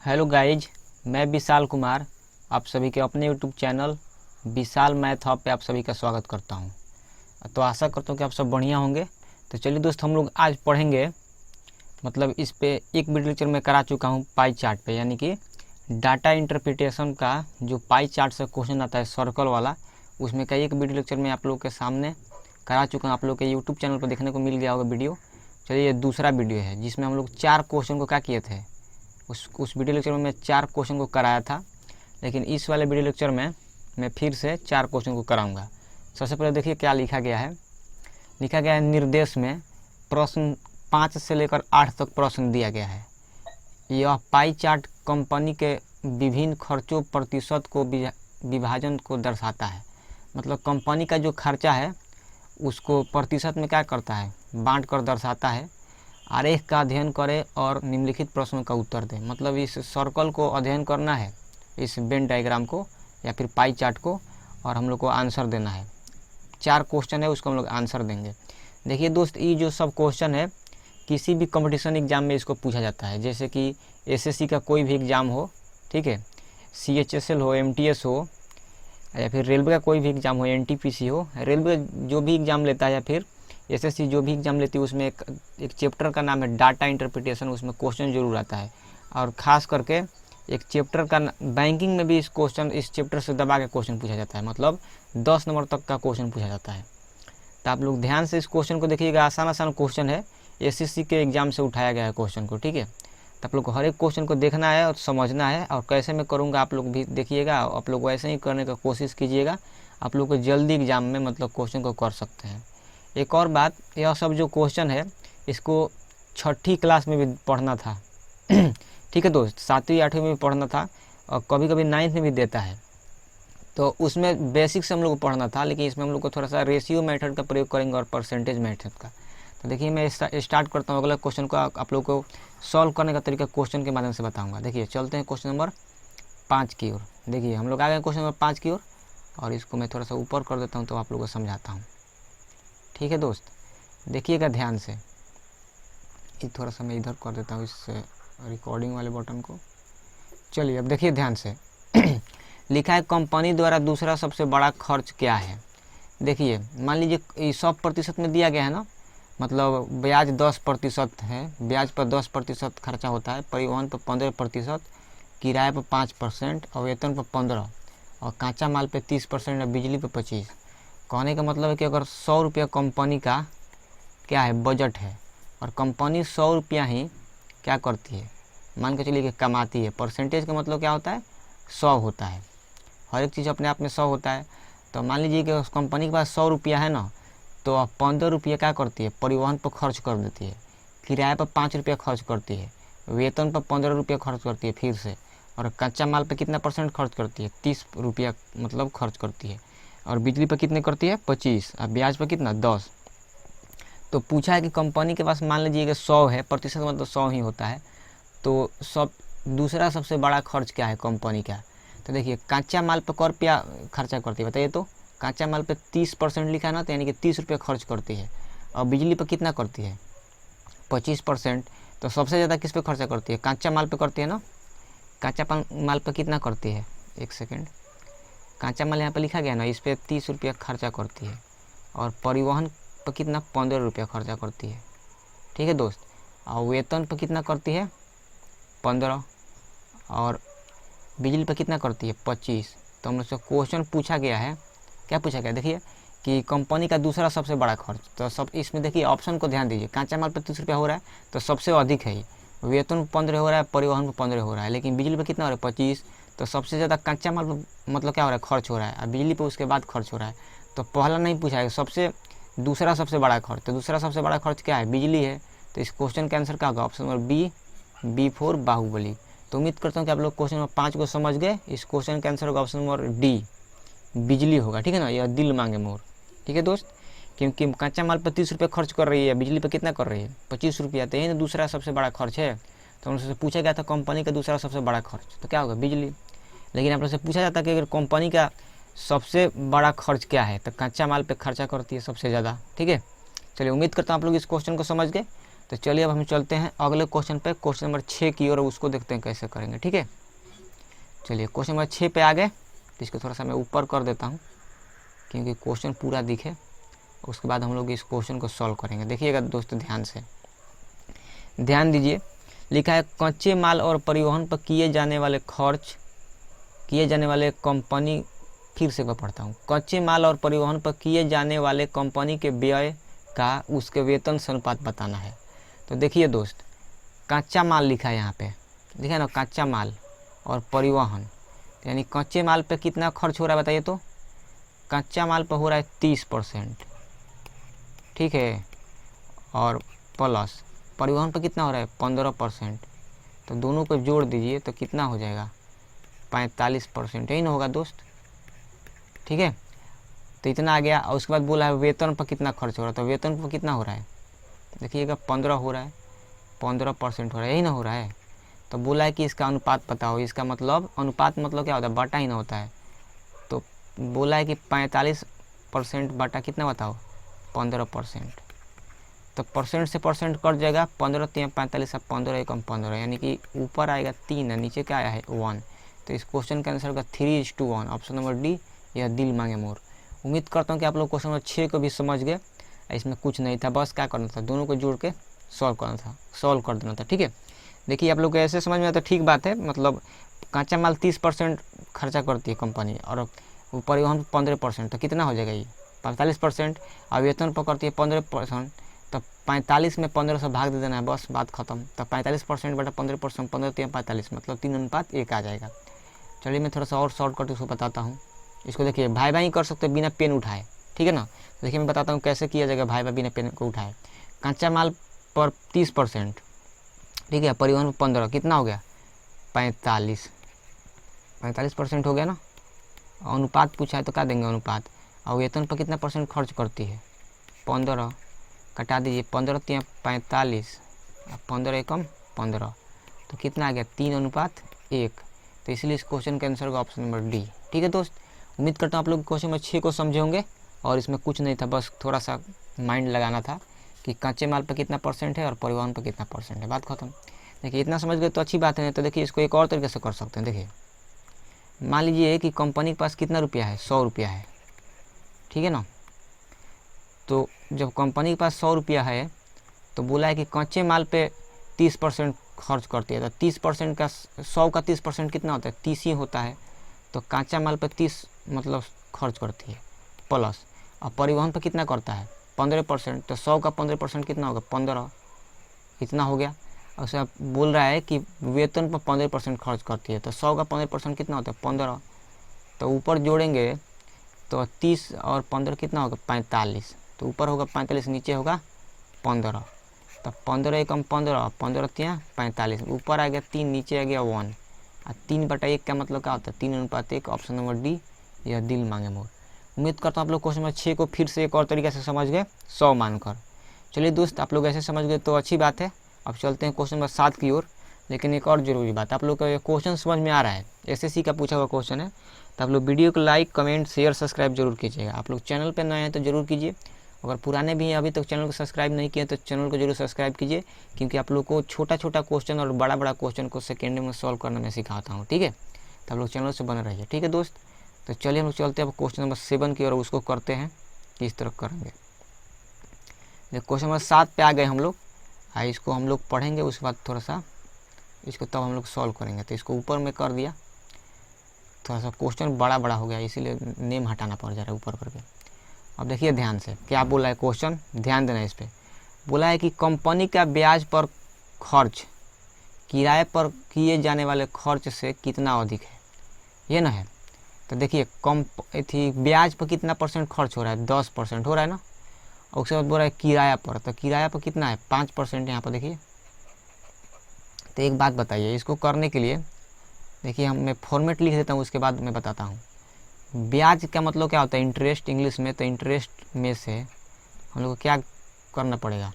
Hello guys, मैं विशाल कुमार आप सभी के अपने यूट्यूब चैनल विशाल मैथ हब पे आप सभी का स्वागत करता हूं। तो आशा करता हूं कि आप सब बढ़िया होंगे। तो चलिए दोस्त, हम लोग आज पढ़ेंगे, मतलब इस पे एक वीडियो लेक्चर में करा चुका हूं पाई चार्ट पे, यानी कि डाटा इंटरप्रिटेशन का जो पाई चार्ट से क्वेश्चन आता है सर्कल वाला, उसमें का एक वीडियो लेक्चर में आप लोग के सामने करा चुका हूँ। आप लोग के यूट्यूब चैनल पर देखने को मिल गया होगा वीडियो। चलिए, ये दूसरा वीडियो है जिसमें हम लोग 4 क्वेश्चन को क्या किए थे। उस वीडियो लेक्चर में मैं 4 क्वेश्चन को कराया था, लेकिन इस वाले वीडियो लेक्चर में मैं फिर से 4 क्वेश्चन को कराऊंगा। सबसे पहले देखिए क्या लिखा गया है। लिखा गया है निर्देश में प्रश्न 5 से लेकर 8 तक प्रश्न दिया गया है। यह पाई चार्ट कंपनी के विभिन्न खर्चों प्रतिशत को विभाजन को दर्शाता है। मतलब कंपनी का जो खर्चा है उसको प्रतिशत में क्या करता है, बांट कर दर्शाता है। आरेख का अध्ययन करें और निम्नलिखित प्रश्नों का उत्तर दें। मतलब इस सर्कल को अध्ययन करना है, इस वेन डायग्राम को या फिर पाई चार्ट को, और हम लोग को आंसर देना है। 4 क्वेश्चन है, उसको हम लोग आंसर देंगे। देखिए दोस्त, ये जो सब क्वेश्चन है किसी भी कंपटीशन एग्जाम में इसको पूछा जाता है। जैसे कि एसएससी का कोई भी एग्ज़ाम हो, ठीक है, सीएचएसएल हो, एमटीएस हो, या फिर रेलवे का कोई भी एग्ज़ाम हो, एनटीपीसी हो, रेलवे जो भी एग्ज़ाम लेता है या फिर एसएससी जो भी एग्ज़ाम लेती है, उसमें एक चैप्टर का नाम है डाटा इंटरप्रिटेशन। उसमें क्वेश्चन जरूर आता है, और ख़ास करके एक चैप्टर का बैंकिंग में भी इस चैप्टर से दबा के क्वेश्चन पूछा जाता है। मतलब 10 नंबर तक का क्वेश्चन पूछा जाता है। तो आप लोग ध्यान से इस क्वेश्चन को देखिएगा। आसान क्वेश्चन है, एसएससी के एग्ज़ाम से उठाया गया है क्वेश्चन को, ठीक है। तो आप लोग को हर एक क्वेश्चन को देखना है और समझना है, और कैसे मैं करूँगा आप लोग भी देखिएगा। आप लोग वैसे ही करने का कोशिश कीजिएगा, आप लोग को जल्दी एग्जाम में मतलब क्वेश्चन को कर सकते हैं। एक और बात, यह सब जो क्वेश्चन है इसको 6ठी क्लास में भी पढ़ना था ठीक है दोस्त, 7वीं 8वीं में भी पढ़ना था, और कभी कभी 9th में भी देता है। तो उसमें बेसिक से हम लोग को पढ़ना था, लेकिन इसमें हम लोग को थोड़ा सा रेशियो मेथड का प्रयोग करेंगे और परसेंटेज मेथड का। तो देखिए, मैं स्टार्ट करता हूँ। अगला क्वेश्चन को आप लोग को सॉल्व करने का तरीका क्वेश्चन के माध्यम से बताऊँगा। देखिए, चलते हैं क्वेश्चन नंबर 5 की ओर। देखिए, हम लोग आ गए क्वेश्चन नंबर 5 की ओर, और इसको मैं थोड़ा सा ऊपर कर देता हूँ तो आप लोग को समझाता हूँ, ठीक है दोस्त। देखिएगा ध्यान से। ये थोड़ा सा मैं इधर कर देता हूँ इस रिकॉर्डिंग वाले बटन को। चलिए, अब देखिए ध्यान से लिखा है कंपनी द्वारा दूसरा सबसे बड़ा खर्च क्या है। देखिए, मान लीजिए 100% में दिया गया है ना, मतलब ब्याज 10% है, ब्याज पर 10% खर्चा होता है, परिवहन पर 15%, किराए पर 5%, और वेतन पर 15%, और कांचा माल पे 30%, और बिजली पे 25%। कहने का मतलब है कि अगर 100 रुपया कंपनी का क्या है बजट है, और कंपनी 100 रुपया ही क्या करती है, मान के चलिए कि कमाती है। परसेंटेज का मतलब क्या होता है, 100 होता है। हर एक चीज़ अपने आप में 100 होता है। तो मान लीजिए कि उस कंपनी के पास 100 रुपया है ना, तो अब 15 रुपये क्या करती है, परिवहन पर खर्च कर देती है, किराए पर 5 रुपया खर्च करती है, वेतन पर 15 रुपया खर्च करती है फिर से, और कच्चा माल पर कितना % खर्च करती है, 30 रुपया मतलब खर्च करती है, और बिजली पर कितने करती है, 25, और ब्याज पर कितना, 10। तो पूछा है कि कंपनी के पास मान लीजिए कि 100 है, प्रतिशत मतलब 100 ही होता है, तो दूसरा सबसे बड़ा खर्च क्या है कंपनी का। तो देखिए, कच्चा माल पर कै रुपया खर्चा करती है बताइए। तो कच्चा माल पे 30% लिखा है ना, तो यानी कि 30 रुपये खर्च करती है। और बिजली पर कितना करती है, 25%। तो सबसे ज़्यादा किस पे खर्चा करती है, कच्चा माल पे करती है ना। कच्चा माल पर कितना करती है, एक सेकेंड, कच्चा माल यहाँ पर लिखा गया ना, इस पर 30 रुपया खर्चा करती है, और परिवहन पर कितना, 15 रुपया खर्चा करती है, ठीक है दोस्त। और वेतन पर कितना करती है, 15, और बिजली पर कितना करती है, 25। तो हम लोग से क्वेश्चन पूछा गया है, क्या पूछा गया, देखिए कि कंपनी का दूसरा सबसे बड़ा खर्च। तो सब इसमें देखिए ऑप्शन को ध्यान दीजिए। कच्चा माल पर 30 रुपया हो रहा है तो सबसे अधिक है, वेतन 15 हो रहा है, परिवहन पर 15 हो रहा है, लेकिन बिजली पर कितना हो रहा है, 25। तो सबसे ज़्यादा कच्चा माल पर मतलब क्या हो रहा है, खर्च हो रहा है, और बिजली पर उसके बाद खर्च हो रहा है। तो पहला नहीं पूछा है, दूसरा सबसे बड़ा खर्च। तो दूसरा सबसे बड़ा खर्च क्या है, बिजली है। तो इस क्वेश्चन का आंसर क्या होगा, option number B for Baahubali. तो उम्मीद करता हूँ कि आप लोग क्वेश्चन नंबर 5 को समझ गए। इस क्वेश्चन का आंसर होगा ऑप्शन नंबर डी, बिजली होगा, ठीक है ना। यह दिल मांगे मोर, ठीक है दोस्त। क्योंकि कच्चा माल पर 30 रुपये खर्च कर रही है, बिजली पर कितना कर रही है, 25 रुपया। तो यही ना दूसरा सबसे बड़ा खर्च है। तो उनसे पूछा गया था कंपनी का दूसरा सबसे बड़ा खर्च, तो क्या होगा, बिजली। लेकिन आप लोग से पूछा जाता है कि अगर कंपनी का सबसे बड़ा खर्च क्या है, तो कच्चा माल पे खर्चा करती है सबसे ज़्यादा, ठीक है। चलिए, उम्मीद करता हूँ आप लोग इस क्वेश्चन को समझ गए। तो चलिए अब हम चलते हैं अगले क्वेश्चन पे, क्वेश्चन नंबर 6 की ओर, उसको देखते हैं कैसे करेंगे। ठीक है, चलिए क्वेश्चन नंबर 6 पे आ गए। तो इसको थोड़ा सा मैं ऊपर कर देता हूँ क्योंकि क्वेश्चन पूरा दिखे, उसके बाद हम लोग इस क्वेश्चन को सॉल्व करेंगे। देखिएगा दोस्तों, ध्यान से ध्यान दीजिए। लिखा है कच्चे माल और परिवहन पर किए जाने वाले खर्च, किए जाने वाले कंपनी, फिर से मैं पढ़ता हूँ, कच्चे माल और परिवहन पर किए जाने वाले कंपनी के व्यय का उसके वेतन से अनुपात बताना है। तो देखिए दोस्त, कच्चा माल लिखा है यहाँ पे, लिखा है ना कच्चा माल और परिवहन, यानी कच्चे माल पे कितना खर्च हो रहा है बताइए। तो कच्चा माल पर हो रहा है 30%, ठीक है, और प्लस परिवहन पर कितना हो रहा है 15%। तो दोनों को जोड़ दीजिए तो कितना हो जाएगा 45%, यही ना होगा दोस्त। ठीक है, तो इतना आ गया। और उसके बाद बोला है वेतन पर कितना खर्च हो रहा है, तो वेतन पर कितना हो रहा है देखिएगा 15 हो रहा है, 15% हो रहा है, यही ना हो रहा है। तो बोला है कि इसका अनुपात पता हो, इसका मतलब अनुपात मतलब क्या होता है, बटा ही ना होता है। तो बोला है कि 45% बटा कितना बताओ 15%। तो परसेंट से परसेंट कट जाएगा, 15 3 45 15 एकम 15, यानी कि ऊपर आएगा 3 है, नीचे क्या आया है 1। तो इस क्वेश्चन का आंसर होगा 3:1, ऑप्शन नंबर डी, यह दिल मांगे मोर। उम्मीद करता हूँ कि आप लोग क्वेश्चन नंबर 6 को भी समझ गए। इसमें कुछ नहीं था, बस क्या करना था, दोनों को जोड़ के सॉल्व करना था, सॉल्व कर देना था। ठीक है, देखिए आप लोग को ऐसे समझ में आता है, ठीक बात है। मतलब कच्चा माल 30% खर्चा करती है कंपनी और परिवहन 15%, तो कितना हो जाएगा ये 45%। और वेतन पर करती है 15%, तो 45 में 15 से भाग दे देना है, बस बात खत्म। तो 45% बटा 15%, 15 3 45, मतलब 3:1 आ जाएगा। चलिए मैं थोड़ा सा और शॉर्टकट इसको बताता हूँ। इसको देखिए भाई भाई कर सकते बिना पेन उठाए, ठीक है ना। देखिए मैं बताता हूँ कैसे किया जाएगा भाई भाई बिना पेन को उठाए। कच्चा माल पर 30%, ठीक है, परिवहन पर 15, कितना हो गया 45% हो गया ना। अनुपात पूछा है तो क्या देंगे अनुपात। और वेतन पर कितना परसेंट खर्च करती है 15, कटा दीजिए 15 3 45, 15 एकम 15, तो कितना आ गया 3:1। तो इसलिए इस क्वेश्चन का आंसर होगा ऑप्शन नंबर डी। ठीक है दोस्त, उम्मीद करता हूँ आप लोग क्वेश्चन नंबर 6 को समझे होंगे और इसमें कुछ नहीं था, बस थोड़ा सा माइंड लगाना था कि कच्चे माल पर कितना परसेंट है और परिवहन पर कितना परसेंट है, बात खत्म। देखिए इतना समझ गए तो अच्छी बात है। तो देखिए इसको एक और तरीके से कर सकते हैं। देखिए मान लीजिए कि कंपनी के पास कितना रुपया है 100 रुपया है, ठीक है ना। तो जब कंपनी के पास 100 रुपया है तो बोला है कि कच्चे माल पे 30% खर्च करती है, तो 30% का 100 का 30% कितना होता है 30 ही होता है। तो कच्चा माल पे 30 मतलब खर्च करती है प्लस, और परिवहन पे कितना करता है 15%, तो 100 का 15% कितना होगा 15, इतना हो गया। और उससे बोल रहा है कि वेतन पर 15% खर्च करती है, तो 100 का 15% कितना होता है 15। तो ऊपर जोड़ेंगे तो 30 और 15 कितना होगा 45, तो ऊपर होगा 45, नीचे होगा 15। तो 15 एकम 15, 15 3 45, ऊपर आ गया 3, नीचे आ गया 1। और 3/1 का मतलब क्या होता है 3:1, ऑप्शन नंबर डी, यह दिल मांगे मोर। उम्मीद करता हूँ आप लोग क्वेश्चन नंबर 6 को फिर से एक और तरीके से समझ गए 100 मानकर। चलिए दोस्त, आप लोग ऐसे समझ गए तो अच्छी बात है। अब चलते हैं क्वेश्चन नंबर 7 की ओर। लेकिन एक और ज़रूरी बात, आप लोग का ये क्वेश्चन समझ में आ रहा है, एसएससी का पूछा हुआ क्वेश्चन है, तो आप लोग वीडियो को लाइक कमेंट शेयर सब्सक्राइब जरूर कीजिएगा। आप लोग चैनल पर नए हैं तो जरूर कीजिए, अगर पुराने भी हैं अभी तक चैनल को सब्सक्राइब नहीं किए तो चैनल को जरूर सब्सक्राइब कीजिए, क्योंकि आप लोग को छोटा छोटा क्वेश्चन और बड़ा बड़ा क्वेश्चन को सेकेंड में सॉल्व करना मैं सिखाता हूँ। ठीक है, तो आप लोग चैनल से बने रहिए। ठीक है दोस्त, तो चलिए हम लोग चलते हैं अब क्वेश्चन नंबर 7 की ओर, उसको करते हैं किस तरह करेंगे। क्वेश्चन नंबर 7 पे आ गए हम लोग। इसको हम लोग पढ़ेंगे, उसके बाद थोड़ा सा इसको तब हम लोग सॉल्व करेंगे। तो इसको ऊपर में कर दिया, थोड़ा सा क्वेश्चन बड़ा बड़ा हो गया इसीलिए नेम हटाना पड़ जा रहा है ऊपर करके। अब देखिए ध्यान से क्या बोला है क्वेश्चन, ध्यान देना इस पर। बोला है कि कंपनी का ब्याज पर खर्च किराए पर किए जाने वाले खर्च से कितना अधिक है, ये ना है। तो देखिए ब्याज पर कितना परसेंट खर्च हो रहा है 10% हो रहा है ना। और उसके बाद बोल रहा है किराया पर, तो किराया पर कितना है 5% यहाँ पर देखिए। तो एक बात बताइए, इसको करने के लिए देखिए मैं फॉर्मेट लिख देता हूँ, उसके बाद मैं बताता हूँ। ब्याज का मतलब क्या होता है इंटरेस्ट इंग्लिश में, तो इंटरेस्ट में से हम लोग को क्या करना पड़ेगा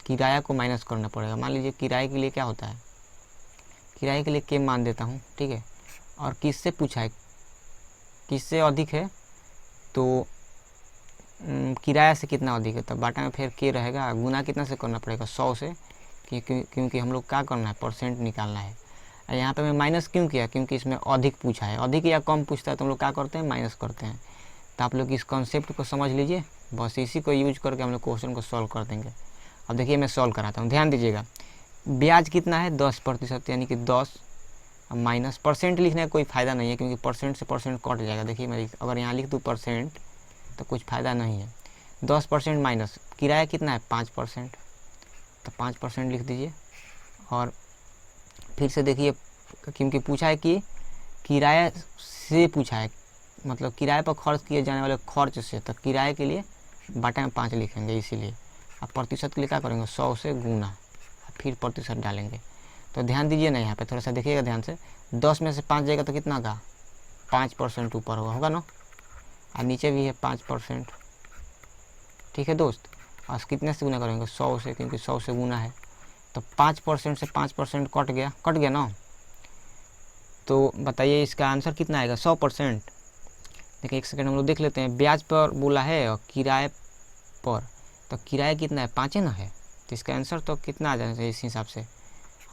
किराया को माइनस करना पड़ेगा। मान लीजिए किराए के लिए क्या होता है, किराए के लिए के मान देता हूँ, ठीक है। और किससे पूछा है किससे अधिक है, तो किराया से कितना अधिक है, तो बाटा में फिर के रहेगा, गुना कितना से करना पड़ेगा 100 से, क्योंकि हम लोग क्या करना है, परसेंट निकालना है। यहाँ पे मैं माइनस क्यों किया, क्योंकि इसमें अधिक पूछा है, अधिक या कम पूछता है तो हम लोग क्या करते हैं, माइनस करते हैं। तो आप लोग इस कॉन्सेप्ट को समझ लीजिए, बस इसी को यूज करके हम लोग क्वेश्चन को सॉल्व कर देंगे। अब देखिए मैं सॉल्व कराता हूँ, ध्यान दीजिएगा। ब्याज कितना है, 10%, यानी कि 10। अब माइनस, परसेंट लिखने का कोई फ़ायदा नहीं है क्योंकि परसेंट से परसेंट कट जाएगा। देखिए मैं अगर यहाँ लिख दूँ परसेंट तो कुछ फ़ायदा नहीं है। 10% माइनस किराया कितना है, 5%, तो 5% लिख दीजिए। और फिर से देखिए, क्योंकि पूछा है कि किराया से पूछा है, मतलब किराए पर खर्च किए जाने वाले खर्च से, तो किराए के लिए बटा में 5 लिखेंगे इसीलिए। अब प्रतिशत के लिए क्या करेंगे, 100 से गुना, फिर प्रतिशत डालेंगे। तो ध्यान दीजिए ना, यहाँ पे थोड़ा सा देखिएगा ध्यान से। 10 में से 5 जाएगा तो कितना का, 5% ऊपर होगा ना, और नीचे भी है 5%। ठीक है दोस्त, और कितने से गुना करेंगे, 100 से, क्योंकि 100 से गुना है। तो 5% से 5% कट गया ना। तो बताइए इसका आंसर कितना आएगा, 100%। देखिए एक सेकंड हम लोग देख लेते हैं। ब्याज पर बोला है और किराए पर, तो किराया कितना है, 5 है ना है, तो इसका आंसर तो कितना आ जाना चाहिए इस हिसाब से,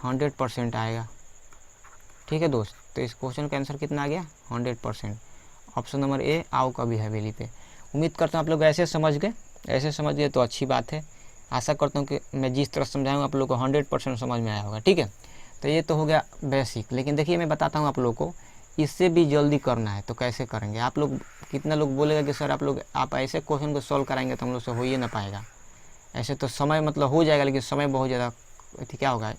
100% आएगा। ठीक है दोस्त, तो इस क्वेश्चन का आंसर कितना आ गया, 100%। ऑप्शन नंबर ए आओ का भी हवेली पे। उम्मीद करता हूँ आप लोग ऐसे समझ गए तो अच्छी बात है। आशा करता हूँ कि मैं जिस तरह समझाऊँ आप लोग को 100% समझ में आया होगा। ठीक है, तो ये तो हो गया बेसिक। लेकिन देखिए मैं बताता हूँ आप लोग को, इससे भी जल्दी करना है तो कैसे करेंगे। आप लोग कितना लोग बोलेगा कि सर आप ऐसे क्वेश्चन को सॉल्व कराएंगे तो हम लोग से हो ही ना पाएगा। ऐसे तो समय मतलब हो जाएगा, लेकिन समय बहुत ज़्यादा क्या होगा,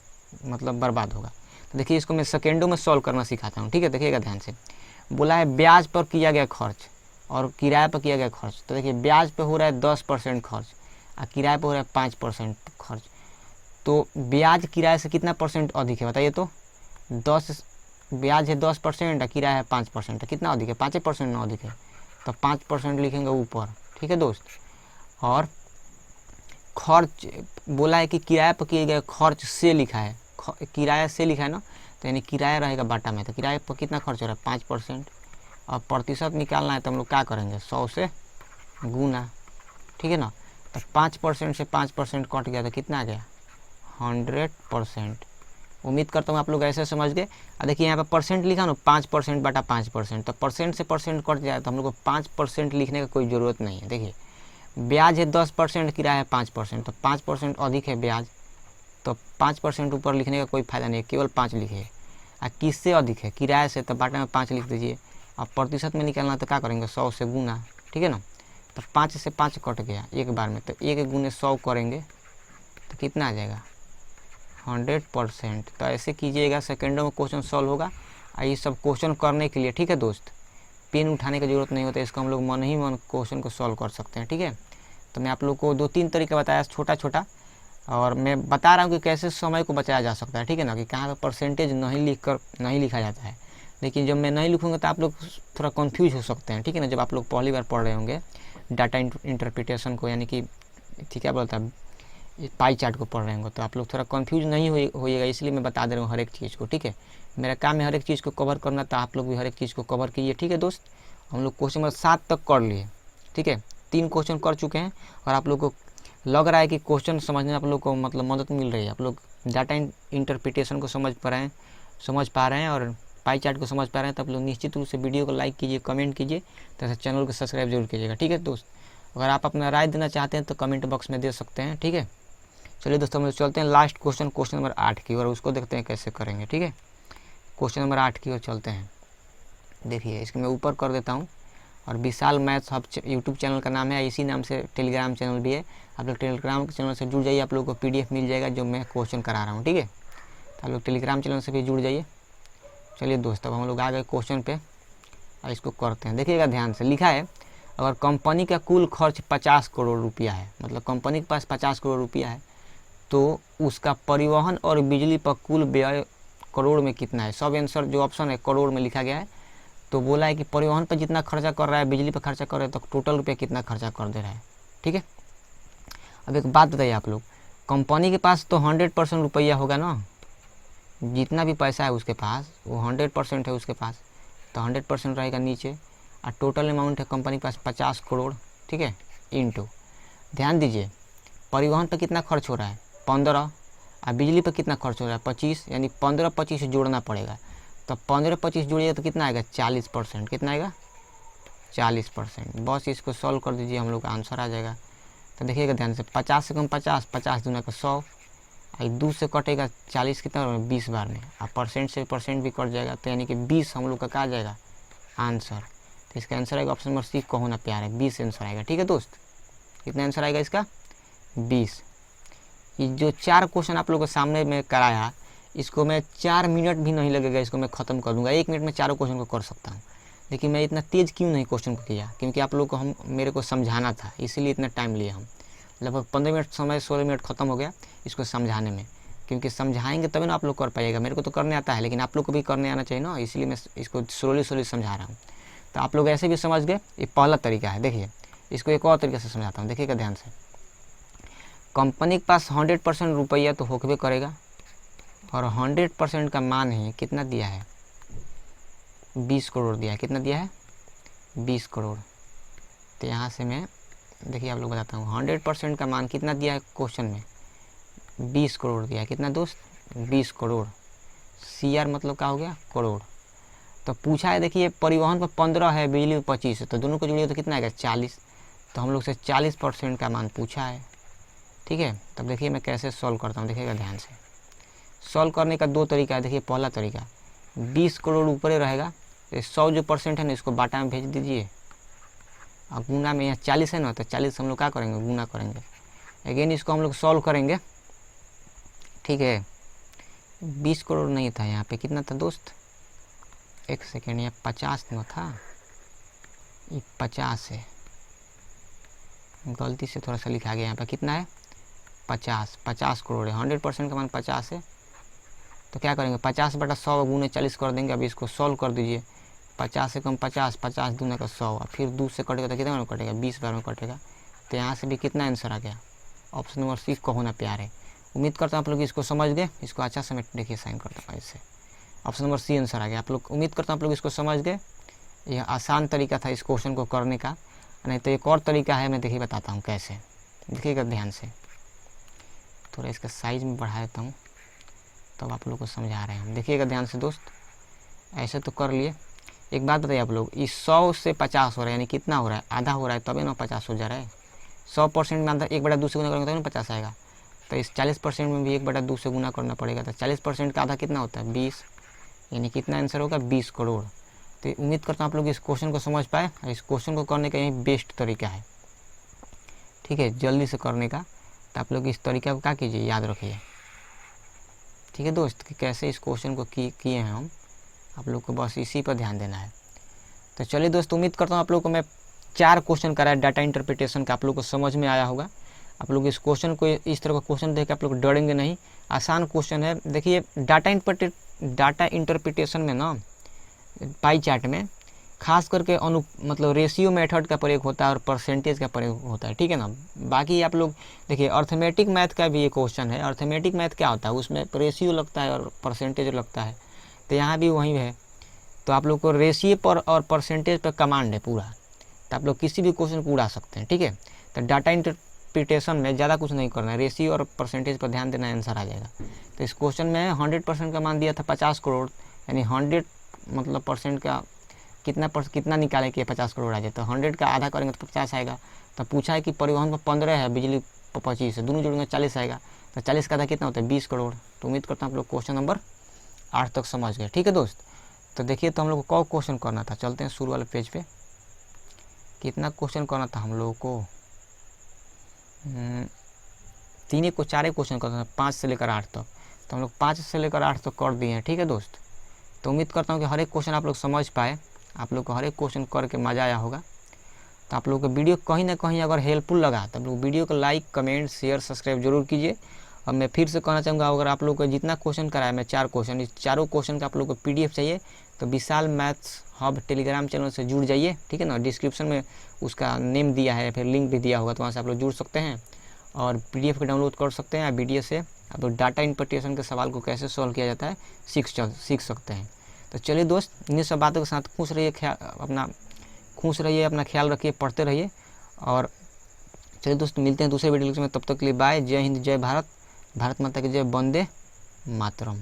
मतलब बर्बाद होगा। तो देखिए इसको मैं सेकेंडों में सॉल्व करना सिखाता हूँ। ठीक है, देखिएगा ध्यान से। बोला है ब्याज पर किया गया खर्च और किराए पर किया गया खर्च। तो देखिए ब्याज पे हो रहा है 10% खर्च और किराए पर हो रहा है 5% खर्च। तो ब्याज किराए से कितना परसेंट अधिक है बताइए तो। 10 ब्याज है 10% और किराया है 5%, कितना अधिक है, 5% ना अधिक है। तो 5% लिखेंगे ऊपर। ठीक है दोस्त, और खर्च बोला है कि किराए पर किए गए खर्च से लिखा है, किराया से लिखा है ना, तो यानी किराया रहेगा बाटा में। तो किराए पर कितना खर्च हो रहा है, 5%। और प्रतिशत निकालना है तो हम लोग क्या करेंगे, 100 से गुना। ठीक है ना, तो 5% से 5% कट गया तो कितना आ गया, 100%। उम्मीद करता हूँ आप लोग ऐसे समझ गए। और देखिए यहाँ पे परसेंट लिखा ना, 5% बटा 5%, तो परसेंट से परसेंट कट जाए तो हम लोग को 5% लिखने का कोई ज़रूरत नहीं है। देखिए ब्याज है 10%, किराया है 5%, तो 5% अधिक है ब्याज, तो 5% ऊपर लिखने का कोई फ़ायदा नहीं है, केवल 5 लिखे। और किससे अधिक है, किराए से, तो बाटा में 5 लिख दीजिए। अब प्रतिशत में निकालना तो क्या करेंगे, 100 से गुना। ठीक है ना, तो 5 से 5 कट गया एक बार में, तो 1 गुने 100 करेंगे तो कितना आ जाएगा, 100%। तो ऐसे कीजिएगा, सेकेंडों में क्वेश्चन सॉल्व होगा। और ये सब क्वेश्चन करने के लिए, ठीक है दोस्त, पेन उठाने की ज़रूरत नहीं होता, इसको हम लोग मन ही मन क्वेश्चन को सॉल्व कर सकते हैं। ठीक है, तो मैं आप लोग को 2-3 तरीका बताया छोटा छोटा, और मैं बता रहा हूँ कि कैसे समय को बचाया जा सकता है। ठीक है ना, कि कहाँ पे परसेंटेज नहीं लिखा जाता है। लेकिन जब मैं नहीं लिखूँगा तो आप लोग थोड़ा कन्फ्यूज हो सकते हैं। ठीक है ना, जब आप लोग पहली बार पढ़ रहे होंगे डाटा इंटरप्रिटेशन को, यानी कि क्या बोलता है, पाई चार्ट को पढ़ रहे होंगे, तो आप लोग थोड़ा कंफ्यूज नहीं होइएगा, इसलिए मैं बता दे रहा हूँ हर एक चीज़ को। ठीक है, मेरा काम है हर एक चीज़ को कवर करना, तो आप लोग भी हर एक चीज़ को कवर कीजिए। ठीक है दोस्त, हम लोग क्वेश्चन नंबर 7 तक कर लिए। ठीक है, 3 क्वेश्चन कर चुके हैं, और आप लोग को लग रहा है कि क्वेश्चन समझने में आप लोग को मतलब मदद मिल रही है। आप लोग डाटा इंटरप्रिटेशन को समझ पा रहे हैं और पाई चार्ट को समझ पा रहे हैं, तो आप लोग निश्चित रूप से वीडियो को लाइक कीजिए, कमेंट कीजिए, तथा चैनल को सब्सक्राइब जरूर कीजिएगा। ठीक है दोस्त, अगर आप अपना राय देना चाहते हैं तो कमेंट बॉक्स में दे सकते हैं। ठीक है, चलिए दोस्तों हम चलते हैं लास्ट क्वेश्चन नंबर 8 की ओर, उसको देखते हैं कैसे करेंगे। ठीक है, क्वेश्चन नंबर 8 की ओर चलते हैं। देखिए इसको मैं ऊपर कर देता हूँ, और विशाल मैथ्स हब यूट्यूब चैनल का नाम है, इसी नाम से टेलीग्राम चैनल भी है। आप लोग टेलीग्राम चैनल से जुड़ जाइए, आप लोगों को PDF मिल जाएगा जो मैं क्वेश्चन करा रहा हूँ। ठीक है, तो आप लोग टेलीग्राम चैनल से भी जुड़ जाइए। चलिए दोस्त, अब हम लोग आ गए क्वेश्चन पे, और इसको करते हैं। देखिएगा ध्यान से, लिखा है अगर कंपनी का कुल खर्च 50 करोड़ रुपया है, मतलब कंपनी के पास 50 करोड़ रुपया है, तो उसका परिवहन और बिजली पर कुल व्यय करोड़ में कितना है। सब आंसर जो ऑप्शन है करोड़ में लिखा गया है। तो बोला है कि परिवहन पर जितना खर्चा कर रहा है, बिजली पर खर्चा कर रहा है, तो टोटल रुपया कितना खर्चा कर दे रहा है। ठीक है, अब एक बात बताइए आप लोग, कंपनी के पास तो 100% रुपया होगा ना, जितना भी पैसा है उसके पास वो 100% है उसके पास, तो 100% रहेगा नीचे। और टोटल अमाउंट है कंपनी के पास 50 करोड़। ठीक है, इंटू, ध्यान दीजिए परिवहन पर कितना खर्च हो रहा है, 15, अब बिजली पर कितना खर्च हो रहा है 25, यानी 15-25 जोड़ना पड़ेगा। तो 15-25 जोड़िए तो कितना आएगा 40%। कितना आएगा 40%। बस इसको सॉल्व कर दीजिए, हम लोग का आंसर आ जाएगा। तो देखिएगा ध्यान से, 50 से कम 50, 50 दूना का 100, और 2 से कटेगा 40 कितना 20 बार में, और परसेंट से परसेंट भी कट जाएगा, तो यानी कि 20 हम लोग का कहा जाएगा आंसर। तो इसका आंसर आएगा ऑप्शन नंबर सी, कहो ना प्यार है, 20 आंसर आएगा। ठीक है दोस्त, कितना आंसर आएगा इसका 20। ये जो 4 क्वेश्चन आप लोगों के सामने में कराया, इसको मैं 4 मिनट भी नहीं लगेगा, इसको मैं ख़त्म कर दूंगा। 1 मिनट में चारों क्वेश्चन को कर सकता हूँ। लेकिन मैं इतना तेज़ क्यों नहीं क्वेश्चन को किया, क्योंकि आप लोग को मेरे को समझाना था, इसीलिए इतना टाइम लिया। हम लगभग 15 मिनट समय 16 मिनट ख़त्म हो गया इसको समझाने में, क्योंकि समझाएंगे तभी ना आप लोग कर पाइएगा। मेरे को तो करने आता है, लेकिन आप लोग को भी करने आना चाहिए ना, इसलिए मैं इसको स्लोली समझा रहा हूँ। तो आप लोग ऐसे भी समझ गए। ये पहला तरीका है। देखिए इसको एक और तरीके से समझाता हूँ, देखिएगा ध्यान से। कंपनी के पास 100% रुपया तो होकबे करेगा, और 100% का मान ही कितना दिया है 20 करोड़ दिया है। कितना दिया है 20 करोड़। तो यहाँ से मैं देखिए आप लोग बताता हूँ, 100% का मान कितना दिया है क्वेश्चन में 20 करोड़ दिया है। कितना दोस्त 20 करोड़। CR मतलब क्या हो गया करोड़। तो पूछा है, देखिए परिवहन पर 15 है, बिजली पर 25 है, तो दोनों को जोड़िए तो कितना आएगा 40। तो हम लोग से 40% का मान पूछा है। ठीक है, तब देखिए मैं कैसे सॉल्व करता हूँ, देखिएगा ध्यान से। सॉल्व करने का 2 तरीका है। देखिए पहला तरीका, 20 करोड़ ऊपर रहेगा, तो 100 जो % है ना इसको बाटा में भेज दीजिए, और गुना में यहाँ 40 है ना, तो 40 हम लोग क्या करेंगे गुना करेंगे। अगेन इसको हम लोग सॉल्व करेंगे। ठीक है, 20 करोड़ नहीं था यहाँ पे, कितना था दोस्त, 1 सेकेंड, यहाँ 50 न था, ये 50 है, गलती से थोड़ा सा लिखा गया यहाँ पे। कितना है 50 करोड़ है। 100% का मान 50 है, तो क्या करेंगे 50/100 गुने 40 कर देंगे। अभी इसको सॉल्व कर दीजिए। 50 से कम 50, 50 दूना का 100, और फिर 2 से कटेगा तो कितना में कटेगा 20 बार में कटेगा। तो यहाँ से भी कितना आंसर आ गया ऑप्शन नंबर सी, कहो ना प्यार है। उम्मीद करता हूँ आप लोग इसको समझ गए। इसको अच्छा से मैं देखिए साइन करता हूँ ऐसे, ऑप्शन नंबर सी आंसर आ गया। आप लोग उम्मीद करता हूँ आप लोग इसको समझ गए। यह आसान तरीका था इस क्वेश्चन को करने का। नहीं तो एक और तरीका है, मैं देखिए बताता हूँ कैसे, देखिएगा ध्यान से। थोड़ा इसका साइज में बढ़ा देता हूँ, तब आप लोग को समझा रहे हैं हम। देखिएगा ध्यान से दोस्त, ऐसे तो कर लिए। एक बात बताइए आप लोग, इस 100 से 50 हो रहा है, यानी कितना हो रहा है आधा हो रहा है, तभी ना 50 हो जा रहा है। 100% में अंदर 1/2 से गुना करेंगे तभी ना 50 आएगा। तो इस 40% में भी 1/2 से गुना करना पड़ेगा। तो 40% का आधा कितना होता है 20, यानी कितना आंसर होगा 20 करोड़। तो उम्मीद करता हूँ आप लोग इस क्वेश्चन को समझ पाए। और इस क्वेश्चन को करने का यही बेस्ट तरीका है, ठीक है, जल्दी से करने का। तो आप लोग इस तरीका को क्या कीजिए, याद रखिए। ठीक है दोस्त, कि कैसे इस क्वेश्चन को किए हैं हम, आप लोग को बस इसी पर ध्यान देना है। तो चलिए दोस्त, उम्मीद करता हूँ आप लोग को मैं 4 क्वेश्चन कराया डाटा इंटरप्रिटेशन का, आप लोग को समझ में आया होगा। आप लोग इस क्वेश्चन को, इस तरह का क्वेश्चन देख के आप लोग डरेंगे नहीं। आसान क्वेश्चन है। देखिए डाटा इंटरप्रिटेशन में ना, पाई चार्ट में खास करके मतलब रेशियो मेथड का प्रयोग होता है और परसेंटेज का प्रयोग होता है। ठीक है ना। बाकी आप लोग देखिए अर्थमेटिक मैथ का भी ये क्वेश्चन है। अर्थमेटिक मैथ क्या होता है, उसमें रेशियो लगता है और परसेंटेज लगता है। तो यहाँ भी वही है। तो आप लोग को रेशियो पर और परसेंटेज पर कमांड है पूरा, तो आप लोग किसी भी क्वेश्चन को उड़ा सकते हैं। ठीक है, तो डाटा इंटरप्रिटेशन में ज़्यादा कुछ नहीं करना है, रेशियो और परसेंटेज पर ध्यान देना, आंसर आ जाएगा। तो इस क्वेश्चन में 100% का मान दिया था 50 करोड़, यानी 100 मतलब परसेंट का कितना निकाले कि 50 करोड़ आ जाए। तो 100 का आधा करेंगे तो 50 आएगा। तो पूछा है कि परिवहन पर 15 है, बिजली पर 25 है, दोनों जोड़ेंगे 40 आएगा। तो 40 का आधा कितना होता है 20 करोड़। तो उम्मीद करता हूँ आप लोग क्वेश्चन नंबर 8 तक समझ गए। ठीक है दोस्त, तो देखिए तो हम लोग को क्वेश्चन करना था, चलते हैं शुरू वाले पेज पे। कितना क्वेश्चन करना था हम लोगों को, 4 क्वेश्चन करना था, 5 से लेकर 8 तक। तो हम लोग 5 से लेकर 8 तक कर दिए हैं। ठीक है दोस्त, तो उम्मीद करता हूँ कि हर एक क्वेश्चन आप लोग समझ पाए, आप लोग को हर एक क्वेश्चन करके मज़ा आया होगा। तो आप लोगों को वीडियो कहीं ना कहीं अगर हेल्पफुल लगा तो आप लोग वीडियो को लाइक, कमेंट, शेयर, सब्सक्राइब जरूर कीजिए। और मैं फिर से कहना चाहूँगा, अगर आप लोग को जितना क्वेश्चन कराया मैं 4 क्वेश्चन, इस चारों क्वेश्चन का आप लोग को PDF चाहिए तो विशाल मैथ्स हब टेलीग्राम चैनल से जुड़ जाइए। ठीक है ना, डिस्क्रिप्शन में उसका नेम दिया है, फिर लिंक भी दिया होगा, तो वहाँ से आप लोग जुड़ सकते हैं और PDF को डाउनलोड कर सकते हैं। वीडियो से आप लोग डाटा इंटरप्रिटेशन के सवाल को कैसे सॉल्व किया जाता है सीख सकते हैं। तो चलिए दोस्त, इन्हीं सब बातों के साथ खुश रहिए, अपना ख्याल रखिए, पढ़ते रहिए। और चलिए दोस्त, मिलते हैं दूसरे वीडियो में, तब तक के लिए बाय। जय हिंद, जय भारत, भारत माता की जय। वंदे मातरम।